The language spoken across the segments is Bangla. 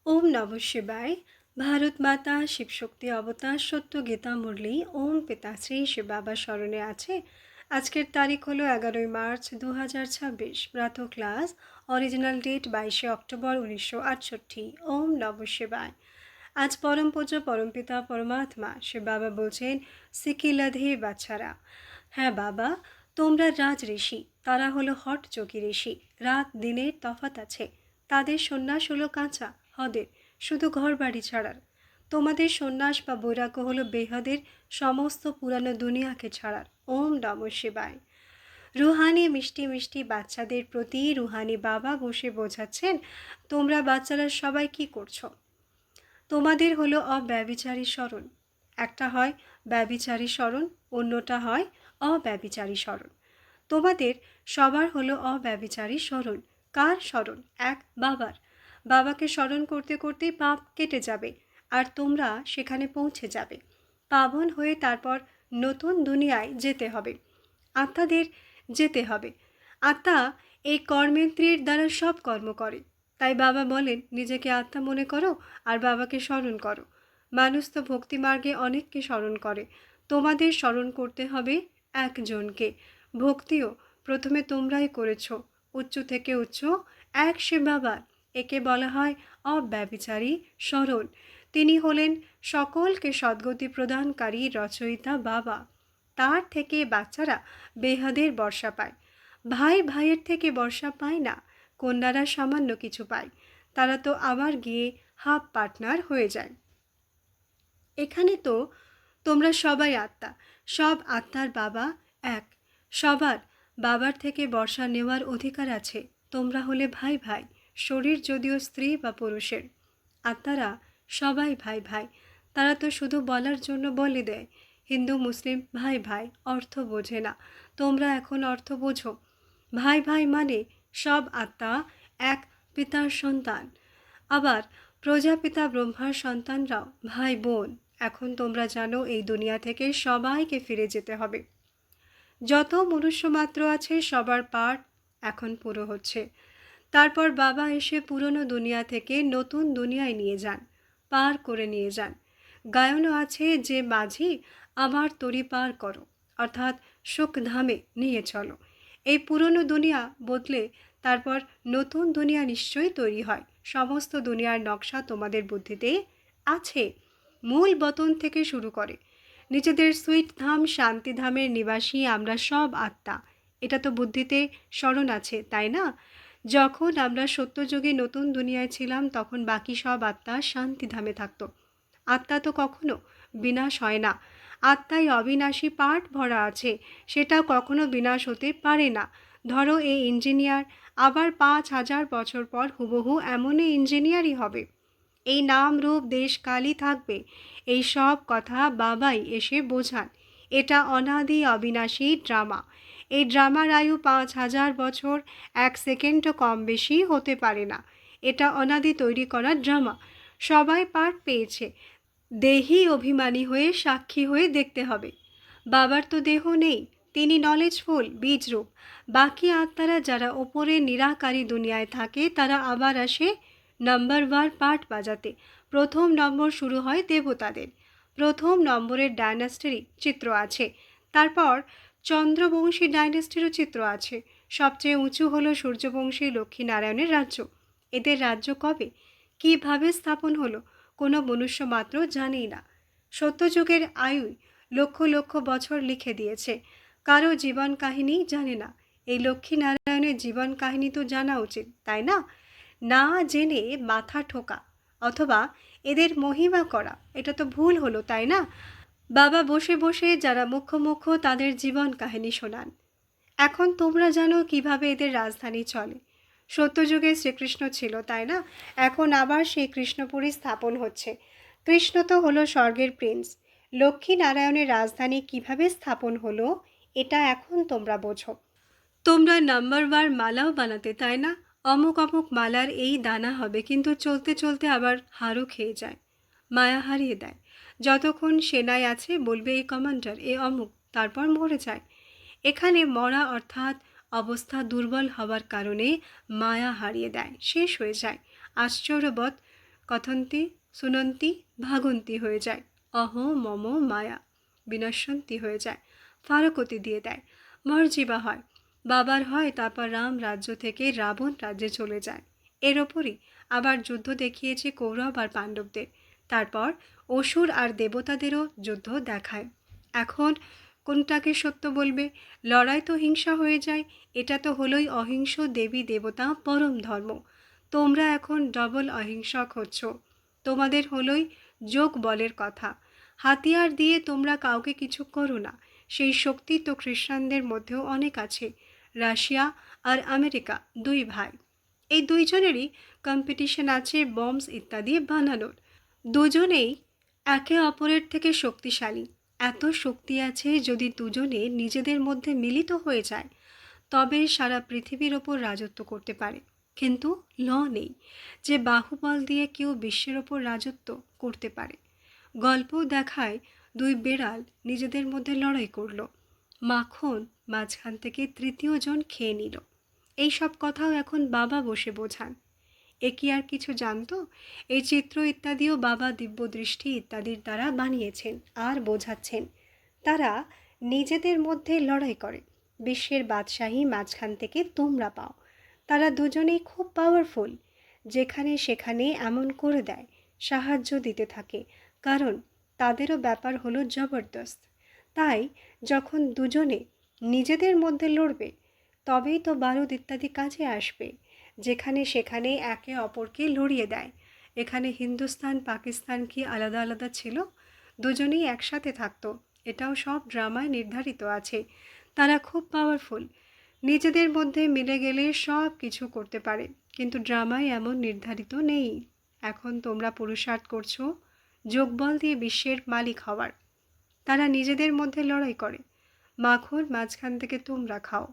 ওম নমঃ শিবায়। ভারত মাতা শিবশক্তি অবতার সত্য গীতা মুরলি ওম পিতাশ্রী শিব বাবা স্মরণে আছে। আজকের তারিখ হলো 11ই মার্চ 2026। প্রাতঃ ক্লাস। অরিজিনাল ডেট 22শে অক্টোবর 1968। ওম নমঃ শিবায়। আজ পরম পূজ্য পরমপিতা পরমাত্মা শিব বাবা বলছেন, সিকিলাধে বাচ্চারা। হ্যাঁ বাবা, তোমরা রাজ ঋষি, তারা হলো হট চকি ঋষি। রাত দিনের তফাত আছে। তাদের সন্ন্যাস হলো কাঁচা হদের, শুধু ঘর বাড়ি ছাড়ার। তোমাদের সন্ন্যাস বা বৈরাগ্য হলো বেহদের, সমস্ত পুরানো দুনিয়াকে ছাড়ার। ওম নমঃ শিবায়। রুহানি মিষ্টি মিষ্টি বাচ্চাদের প্রতি রুহানি বাবা বসে বোঝাচ্ছেন, তোমরা বাচ্চারা সবাই কি করছো। তোমাদের হলো অব্যভিচারী স্মরণ। একটা হয় ব্যভিচারী স্মরণ, অন্যটা হয় অব্যভিচারী স্মরণ। তোমাদের সবার হলো অব্যভিচারী স্মরণ। কার স্মরণ? এক বাবার। বাবাকে স্মরণ করতে করতেই পাপ কেটে যাবে, আর তোমরা সেখানে পৌঁছে যাবে। পাবন হয়ে তারপর নতুন দুনিয়ায় যেতে হবে। আত্মাদের যেতে হবে। আত্মা এই কর্মেন্দ্রিয়ের দ্বারা সব কর্ম করে। তাই বাবা বলেন, নিজেকে আত্মা মনে করো আর বাবাকে স্মরণ করো। মানুষ তো ভক্তি মার্গে অনেককে স্মরণ করে, তোমাদের স্মরণ করতে হবে একজনকে। ভক্তিও প্রথমে তোমরাই করেছ, উচ্চ থেকে উচ্চ এক শিব বাবা। একে বলা হয় অব্যভিচারী স্মরণ। তিনি হলেন সকলকে সদ্গতি প্রদানকারী রচয়িতা বাবা। তার থেকে বাচ্চারা বেহাদের বর্ষা পায়। ভাই ভাইয়ের থেকে বর্ষা পায় না, কন্যারা সামান্য কিছু পায়। তারা তো আবার গিয়ে হাফ পার্টনার হয়ে যায়। এখানে তো তোমরা সবাই আত্মা, সব আত্মার বাবা এক। সবার বাবার থেকে বর্ষা নেওয়ার অধিকার আছে। তোমরা হলে ভাই ভাই, শরীর যদিও স্ত্রী বা পুরুষের। আত্মারা সবাই ভাই ভাই। তারা তো শুধু বলার জন্য বলে দেয়। হিন্দু মুসলিম ভাই ভাই, অর্থ বোঝে না। তোমরা এখন অর্থ বোঝো। ভাই ভাই মানে সব আত্মা এক পিতার সন্তান। আবার প্রজাপিতা ব্রহ্মার সন্তানরাও ভাই বোন। এখন তোমরা জানো এই দুনিয়া থেকে সবাইকে ফিরে যেতে হবে। যত মনুষ্য মাত্র আছে সবার পাঠ এখন পুরো হচ্ছে। তারপর বাবা এসে পুরনো দুনিয়া থেকে নতুন দুনিয়ায় নিয়ে যান, পার করে নিয়ে যান। গায়নও আছে যে মাঝি আমার তরি পার করো, অর্থাৎ সুখধামে নিয়ে চলো। এই পুরনো দুনিয়া বদলে তারপর নতুন দুনিয়া নিশ্চয়ই তৈরি হয়। সমস্ত দুনিয়ার নকশা তোমাদের বুদ্ধিতে আছে। মূল বতন থেকে শুরু করে নিজেদের সুইট ধাম শান্তিধামের নিবাসী আমরা সব আত্মা। এটা তো বুদ্ধিতে স্মরণ আছে, তাই না? যখন আমরা সত্যযুগে নতুন দুনিয়ায় ছিলাম তখন বাকি সব আত্মা শান্তিধামে থাকত। আত্মা তো কখনো বিনাশ হয় না। আত্মায় অবিনাশী পাঠ ভরা আছে, সেটা কখনো বিনাশ হতে পারে না। ধরো এই ইঞ্জিনিয়ার আবার 5,000 বছর পর হুবহু এমনই ইঞ্জিনিয়ারই হবে। এই নাম রূপ দেশ কালই থাকবে। এই সব কথা বাবাই এসে বোঝান। এটা অনাদি অবিনাশী ড্রামা। এই ড্রামার আয়ু 5,000 বছর, 1 সেকেন্ডও কম বেশি হতে পারে না। এটা অনাদি তৈরি করা ড্রামা। সবাই পাঠ পেয়েছে। দেহি অভিমানী হয়ে সাক্ষী হয়ে দেখতে হবে। বাবার তো দেহ নেই, তিনি নলেজফুল বীজরূপ। বাকি আত্মারা যারা ওপরে নিরাকারী দুনিয়ায় থাকে তারা আবার আসে নম্বরবার পাঠ বাজাতে। প্রথম নম্বর শুরু হয় দেবতাদের। প্রথম নম্বরের ডায়নাস্টিরই চিত্র আছে। তারপর চন্দ্রবংশী ডায়নাস্টিরও চিত্র আছে। সবচেয়ে উঁচু হলো সূর্যবংশী লক্ষ্মীনারায়ণের রাজ্য। এদের রাজ্য কবে কিভাবে স্থাপন হলো কোনো মনুষ্য মাত্র জানেই না। সত্যযুগের আয়ুই লক্ষ লক্ষ বছর লিখে দিয়েছে। কারো জীবন কাহিনী জানে না। এই লক্ষ্মীনারায়ণের জীবন কাহিনী তো জানা উচিত, তাই না? না জেনে মাথা ঠোকা অথবা এদের মহিমা করা, এটা তো ভুল হলো, তাই না? বাবা বসে বসে যারা মুখ্য মুখ্য তাদের জীবন কাহিনী শোনান। এখন তোমরা জানো কিভাবে এদের রাজধানী চলে। সত্যযুগে শ্রীকৃষ্ণ ছিল, তাই না? এখন আবার সেই কৃষ্ণপুরী স্থাপন হচ্ছে। কৃষ্ণ তো হলো স্বর্গের প্রিন্স। লক্ষ্মী নারায়ণের রাজধানী কিভাবে স্থাপন হলো এটা এখন তোমরা বোঝো। তোমরা নাম্বারবার মালাও বানাতে, তাই না? অমুক অমুক মালার এই দানা হবে, কিন্তু চলতে চলতে আবার হারও খেয়ে যায়, মায়া হারিয়ে দেয়। যতক্ষণ সেনায় আছে বলবে এই কমান্ডার এ অমুক, তারপর মরে যায়। এখানে মরা অর্থাৎ অবস্থা দুর্বল হওয়ার কারণে মায়া হারিয়ে দেয়, শেষ হয়ে যায়। আশ্চর্যবৎ কথন্তি শুনন্তি ভাগন্তি হয়ে যায়, অহ মম মায়া বিনশ্বন্তি হয়ে যায়, ফারকতি দিয়ে দেয়, মর্জিবা হয়, বাবার হয়, তারপর রাম রাজ্য থেকে রাবণ রাজ্যে চলে যায়। এর ওপরই আবার যুদ্ধ দেখিয়েছে কৌরব আর পাণ্ডবদের, তারপর অসুর আর দেবতাদেরও যুদ্ধ দেখায়। এখন কোনটাকে সত্য বলবে? লড়াই তো হিংসা হয়ে যায়। এটা তো হলোই অহিংস দেবী দেবতা পরম ধর্ম। তোমরা এখন ডবল অহিংসক হচ্ছ। তোমাদের হলোই যোগ বলের কথা। হাতিয়ার দিয়ে তোমরা কাউকে কিছু করো না। সেই শক্তি তো খ্রিস্টানদের মধ্যেও অনেক আছে। রাশিয়া আর আমেরিকা দুই ভাই, এই দুইজনেরই কম্পিটিশন আছে বম্বস ইত্যাদি বানানোর। দুজনেই একে অপরের থেকে শক্তিশালী। এত শক্তি আছে, যদি দুজনে নিজেদের মধ্যে মিলিত হয়ে যায় তবে সারা পৃথিবীর ওপর রাজত্ব করতে পারে। কিন্তু ল নেই যে বাহুবল দিয়ে কেউ বিশ্বের ওপর রাজত্ব করতে পারে। গল্প দেখায় দুই বেড়াল নিজেদের মধ্যে লড়াই করল, মাখন মাঝখান থেকে তৃতীয় জন খেয়ে নিল। এই সব কথাও এখন বাবা বসে বোঝান। এ কি আর কিছু জানতো? এই চিত্র ইত্যাদিও বাবা দিব্যদৃষ্টি ইত্যাদির দ্বারা বানিয়েছেন আর বোঝাচ্ছেন। তারা নিজেদের মধ্যে লড়াই করে, বিশ্বের বাদশাহী মাঝখান থেকে তোমরা পাও। তারা দুজনেই খুব পাওয়ারফুল, যেখানে সেখানে এমন করে দেয়, সাহায্য দিতে থাকে, কারণ তাদেরও ব্যাপার হলো জবরদস্ত। তাই যখন দুজনে নিজেদের মধ্যে লড়বে তবেই তো বারুদ ইত্যাদি কাজে আসবে, যেখানে সেখানে একে অপরকে লড়িয়ে দেয়। এখানে হিন্দুস্তান পাকিস্তান কি আলাদা আলাদা ছিল? দুজনেই একসাথে থাকতো। এটাও সব ড্রামায় নির্ধারিত আছে। তারা খুব পাওয়ারফুল, নিজেদের মধ্যে মিলে গেলে সব কিছু করতে পারে, কিন্তু ড্রামায় এমন নির্ধারিত নেই। এখন তোমরা পুরুষার্থ করছো যোগবল দিয়ে বিশ্বের মালিক হওয়ার। তারা নিজেদের মধ্যে লড়াই করে, মাখন মাঝখান থেকে তোমরা খাও।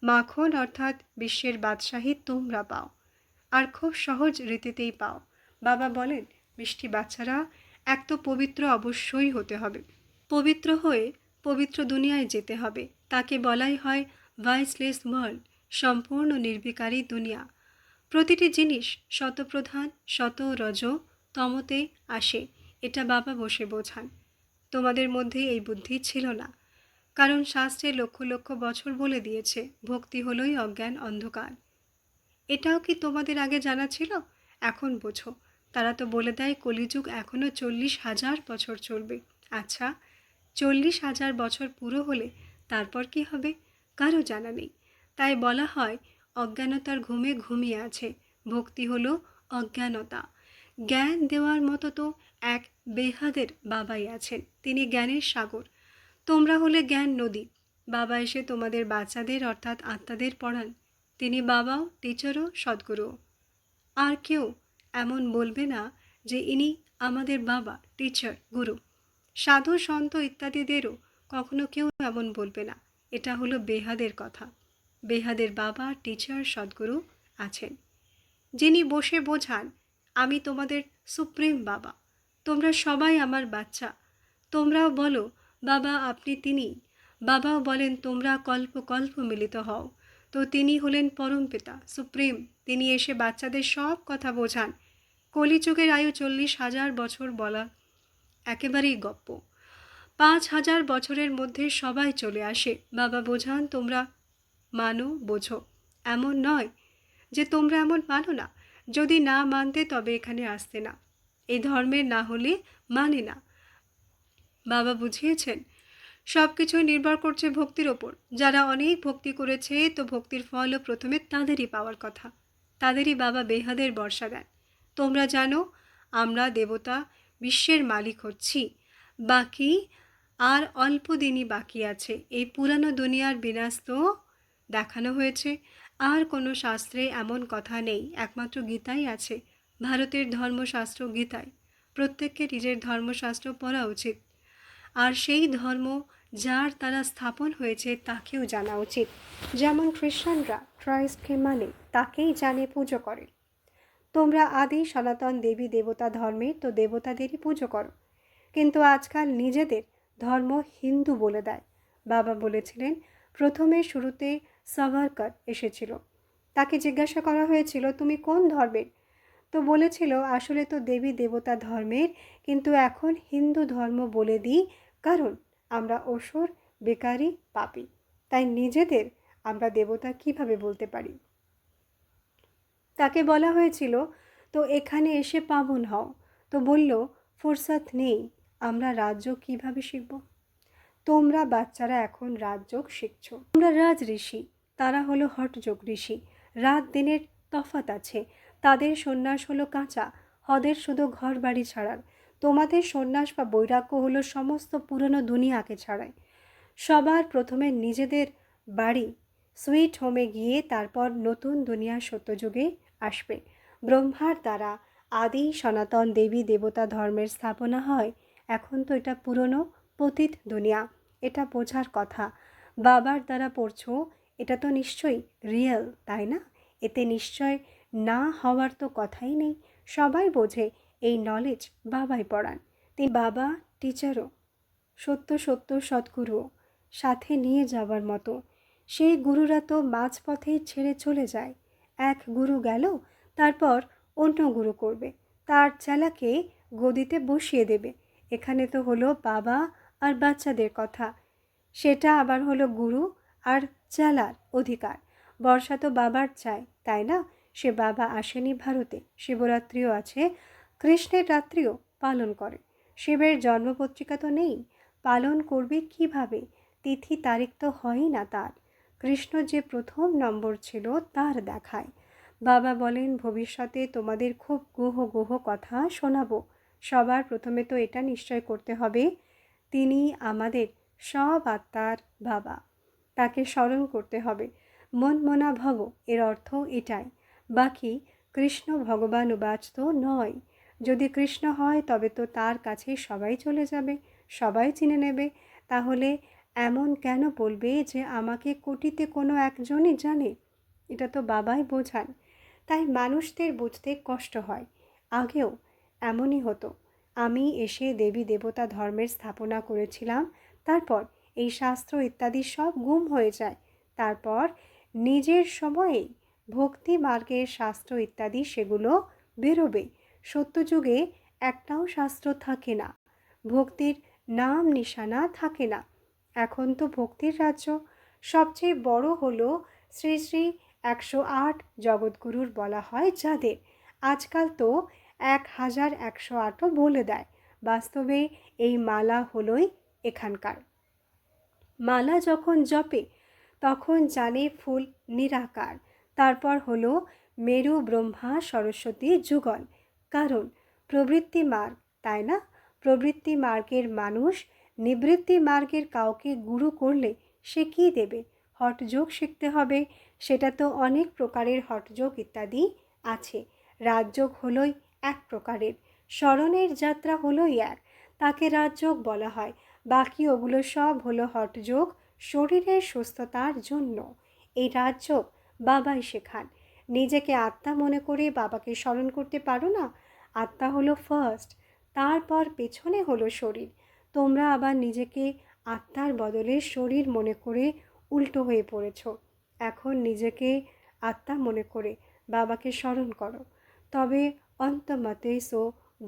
মাখন অর্থাৎ বিশ্বের বাদশাহী তোমরা পাও, আর খুব সহজ রীতিতেই পাও। বাবা বলেন, মিষ্টি বাচ্চারা, এক তো পবিত্র অবশ্যই হতে হবে। পবিত্র হয়ে পবিত্র দুনিয়ায় যেতে হবে। তাকে বলাই হয় ভাইসলেস ওয়ার্ল্ড, সম্পূর্ণ নির্বিকারী দুনিয়া। প্রতিটি জিনিস শতপ্রধান শত রজ তমতে আসে, এটা বাবা বসে বোঝান। তোমাদের মধ্যে এই বুদ্ধি ছিল না, কারণ শাস্ত্রে লক্ষ লক্ষ বছর বলে দিয়েছে ভক্তি হলোই অজ্ঞান অন্ধকার। এটাও কি তোমাদের আগে জানা ছিল? এখন বোঝো। তারা তো বলে দেয় কলিযুগ এখনও 40,000 বছর চলবে। আচ্ছা, 40,000 বছর পুরো হলে তারপর কি হবে? কারো জানা নেই। তাই বলা হয় অজ্ঞানতার ঘুমে ঘুমিয়ে আছে। ভক্তি হলো অজ্ঞানতা। জ্ঞান দেওয়ার মতো তো এক বেহাদের বাবাই আছেন, তিনি জ্ঞানের সাগর। তোমরা হলে জ্ঞান নদী। বাবা এসে তোমাদের বাচ্চাদের অর্থাৎ আত্মাদের পড়ান। তিনি বাবাও, টিচারও, সদ্গুরুও। আর কেউ এমন বলবে না যে ইনি আমাদের বাবা, টিচার, গুরু। সাধু সন্ত ইত্যাদিদেরও কখনো কেউ এমন বলবে না। এটা হলো বেহাদের কথা। বেহাদের বাবা, টিচার, সদ্গুরু আছেন, যিনি বসে বোঝান, আমি তোমাদের সুপ্রিম বাবা। তোমরা সবাই আমার বাচ্চা। তোমরাও বলো বাবা আপনি তিনি। বাবাও বলেন তোমরা কল্প কল্প মিলিত হও। তো তিনি হলেন পরমপিতা, সুপ্রিম। তিনি এসে বাচ্চাদের সব কথা বোঝান। কলিযুগের আয়ু 40,000 বছর বলা একেবারেই গপ্প। 5,000 বছরের মধ্যে সবাই চলে আসে। বাবা বোঝান তোমরা মানো, বোঝো। এমন নয় যে তোমরা এমন মানো না। যদি না মানতে তবে এখানে আসতে না। এই ধর্মের না হলে মানে না। বাবা বুঝিয়েছেন সব কিছু নির্ভর করছে ভক্তির ওপর। যারা অনেক ভক্তি করেছে তো ভক্তির ফলও প্রথমে তাদেরই পাওয়ার কথা। তাদেরই বাবা বেহাদের বর্ষা দেন। তোমরা জানো আমরা দেবতা বিশ্বের মালিক হচ্ছি। বাকি আর অল্প দিনই বাকি আছে। এই পুরানো দুনিয়ার বিনাশ তো দেখানো হয়েছে। আর কোনো শাস্ত্রে এমন কথা নেই, একমাত্র গীতাই আছে। ভারতের ধর্মশাস্ত্র গীতায়। প্রত্যেককে নিজের ধর্মশাস্ত্র পড়া উচিত। আর সেই ধর্ম যার দ্বারা স্থাপন হয়েছে তাকেও জানা উচিত। যেমন খ্রিস্টানরা ক্রাইস্টকে মানে, তাকেই জানে, পুজো করে। তোমরা আদি সনাতন দেবী দেবতা ধর্মে তো দেবতাদেরই পুজো করো, কিন্তু আজকাল নিজেদের ধর্ম হিন্দু বলে দেয়। বাবা বলেছিলেন প্রথমে শুরুতে সাভারকর এসেছিল। তাকে জিজ্ঞাসা করা হয়েছিল তুমি কোন ধর্মের? তো বলেছিল আসলে তো দেবী দেবতা ধর্মের, কিন্তু এখন হিন্দু ধর্ম বলে দিই, কারণ আমরা অসুর, বেকারি, পাপী, তাই নিজেদের আমরা দেবতা কিভাবে বলতে পারি। তাকে বলা হয়েছিল তো এখানে এসে পাবন হও, তো বলল ফুরসত নেই, আমরা রাজযোগ কিভাবে শিখব। তোমরা বাচ্চারা এখন রাজযোগ শিখছ, তোমরা রাজ ঋষি, তারা হলো হঠযোগ ঋষি। রাত দিনের তফাৎ আছে, তাদের সন্ন্যাস হলো কাঁচা, হদের শুধু ঘর বাড়ি ছাড়ার। তোমাদের সন্ন্যাস বা বৈরাগ্য হলো সমস্ত পুরনো দুনিয়াকে ছাড়ায়। সবার প্রথমে নিজেদের বাড়ি সুইট হোমে গিয়ে তারপর নতুন দুনিয়া সত্যযুগে আসবে। ব্রহ্মার দ্বারা আদি সনাতন দেবী দেবতা ধর্মের স্থাপনা হয়। এখন তো এটা পুরনো পতিত দুনিয়া, এটা বোঝার কথা। বাবার দ্বারা পড়ছো, এটা তো নিশ্চয়ই রিয়েল, তাই না? এতে নিশ্চয় না হওয়ার তো কথাই নেই। সবাই বোঝে এই নলেজ বাবাই পড়ান। তিনি বাবা টিচারও, সত্য সত্য সদ্গুরুও, সাথে নিয়ে যাওয়ার মতো। সেই গুরুরা তো মাঝপথেই ছেড়ে চলে যায়। এক গুরু গেল, তারপর অন্য গুরু করবে, তার চেলাকে গদিতে বসিয়ে দেবে। এখানে তো হলো বাবা আর বাচ্চাদের কথা, সেটা আবার হলো গুরু আর চেলার অধিকার। বর্ষা তো বাবার চায়, তাই না? সে বাবা আসেনি ভারতে, শিবরাত্রিও আছে, কৃষ্ণের রাত্রিও পালন করে। শিবের জন্মপত্রিকা তো নেই, পালন করবে কিভাবে? তিথি তারিখ তো হয়ই না তার। কৃষ্ণ যে প্রথম নম্বর ছিল তার দেখায়। বাবা বলেন ভবিষ্যতে তোমাদের খুব গুহ গুহ কথা শোনাবো। সবার প্রথমে তো এটা নিশ্চয় করতে হবে তিনি আমাদের সব আত্মার বাবা, তাকে স্মরণ করতে হবে। মন মনা ভব, এর অর্থ এটাই। বাকি কৃষ্ণ ভগবান উবাচ তো নয়। যদি কৃষ্ণ হয় তবে তো তার কাছে সবাই চলে যাবে, সবাই চিনে নেবে। তাহলে এমন কেন বলবে যে আমাকে কোটিতে কোনো একজনই জানে? এটা তো বাবাই বোঝান। তাই মানুষদের বুঝতে কষ্ট হয়। আগেও এমনই হতো। আমি এসে দেবী দেবতা ধর্মের স্থাপনা করেছিলাম, তারপর এই শাস্ত্র ইত্যাদি সব গুম হয়ে যায়। তারপর নিজের সময়েই ভক্তি মার্গের শাস্ত্র ইত্যাদি সেগুলো বেরোবে। সত্যযুগে একটাও শাস্ত্র থাকে না, ভক্তির নাম নিশানা থাকে না। এখন তো ভক্তির রাজ্য। সবচেয়ে বড় হলো শ্রী শ্রী 108 জগৎগুরুর বলা হয় যাদের। আজকাল তো 1108ও বলে দেয়। বাস্তবে এই মালা হলোই এখানকার। মালা যখন জপে তখন জানে ফুল নিরাকার। তারপর হলো মেরু ব্রহ্মা সরস্বতী যুগল, কারণ প্রবৃত্তি মার্গ, তাই না? প্রবৃত্তি মার্গের মানুষ নিবৃত্তি মার্গের কাউকে গুরু করলে সে কি দেবে? হঠযোগ শিখতে হবে, সেটা তো অনেক প্রকারের হঠযোগ ইত্যাদি আছে। রাজযোগ হলোই এক প্রকারের, স্মরণের যাত্রা হলোই এক, তাকে রাজযোগ বলা হয়। বাকি ওগুলো সব হলো হঠযোগ, শরীরের সুস্থতার জন্য। এই রাজযোগ বাবাই শেখান। নিজেকে আত্মা মনে করে বাবাকে স্মরণ করতে পারো না? আত্মা হলো ফার্স্ট, তারপর পেছনে হলো শরীর। তোমরা আবার নিজেকে আত্মার বদলে শরীর মনে করে উল্টো হয়ে পড়েছ। এখন নিজেকে আত্মা মনে করে বাবাকে স্মরণ করো, তবে অন্তমতে সো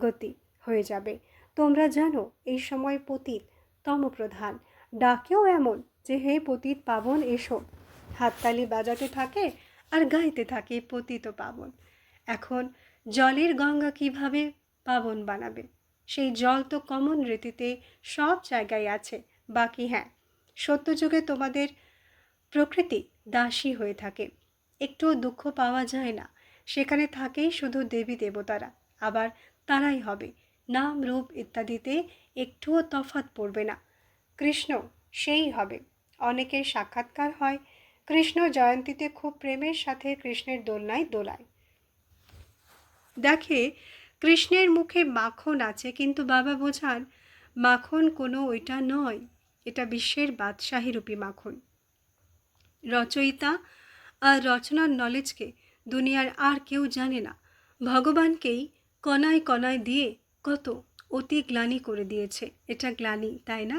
গতি হয়ে যাবে। তোমরা জানো এই সময় পতিত তমপ্রধান, ডাকেও এমন যে হে পতিত পাবন এসো, হাততালি বাজাতে থাকে আর গাইতে থাকে পতিত পাবন। এখন জলের গঙ্গা কিভাবে পাবন বানাবে? সেই জল তো কমন রীতিতে সব জায়গায় আছে। বাকি হ্যাঁ, সত্যযুগে তোমাদের প্রকৃতি দাসী হয়ে থাকে, একটু দুঃখ পাওয়া যায় না। সেখানে থাকেই শুধু দেবী দেবতারা, আবার তারাই হবে। নাম রূপ ইত্যাদিতে একটুও তফাৎ পড়বে না। কৃষ্ণ সেই হবে। অনেকের সাক্ষাৎকার হয়, কৃষ্ণ জয়ন্তীতে খুব প্রেমের সাথে কৃষ্ণের দোলনায় দোলায়, দেখে কৃষ্ণের মুখে মাখন আছে, কিন্তু বাবা বোঝান মাখন কোনো ওইটা নয়, এটা বিশ্বের বাদশাহীরূপী মাখন। রচয়িতা আর রচনার নলেজকে দুনিয়ার আর কেউ জানে না। ভগবানকেই কণায় কণায় দিয়ে কত অতি গ্লানি করে দিয়েছে। এটা গ্লানি, তাই না?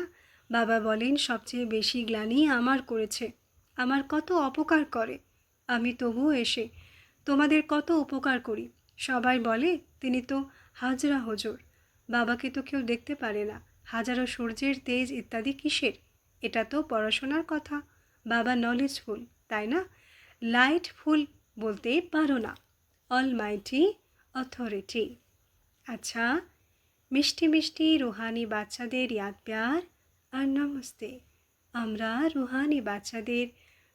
বাবা বলেন সবচেয়ে বেশি গ্লানি আমার করেছে, আমার কত অপকার করে। আমি তবুও এসে তোমাদের কত উপকার করি, সবাই বলে তিনি তো হাজরা হুজুর, বাবাকে তো কেউ দেখতে পারে না, হাজারো সূর্যের তেজ ইত্যাদি কিসের? এটা তো পড়াশোনার কথা। বাবা নলেজফুল, তাই না? লাইটফুল বলতে পারো না। Almighty authority. আচ্ছা, মিষ্টি মিষ্টি রুহানি বাচ্চাদের ইয়াদ প্যার আর নমস্তে। আমরা রুহানি বাচ্চাদের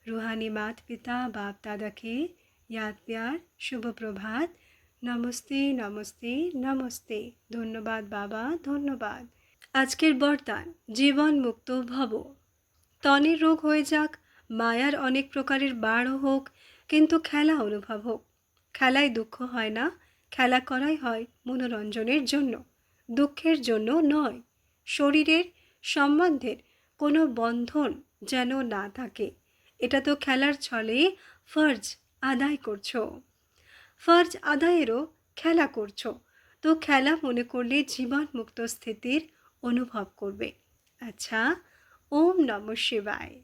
রুহানি মাত পিতা বাপ দাদাকে ইয়াদ প্যার, শুভ প্রভাত, নমস্তে নমস্তে নমস্তে। ধন্যবাদ বাবা, ধন্যবাদ। আজকের বরদান, জীবন মুক্ত ভব। ত্বনের রোগ হয়ে যাক, মায়ার অনেক প্রকারের বাড়ও হোক, কিন্তু খেলা অনুভব হোক। খেলায় দুঃখ হয় না, খেলা করাই হয় মনোরঞ্জনের জন্য, দুঃখের জন্য নয়। শরীরের সম্বন্ধের কোনো বন্ধন যেন না থাকে। এটা তো খেলার ছলে ফরজ আদায় করছো, ফরজ আদায়েরও খেলা করছো। তো খেলা মনে করলে জীবন মুক্ত স্থিতির অনুভব করবে। আচ্ছা, ওম নমঃ শিবায়।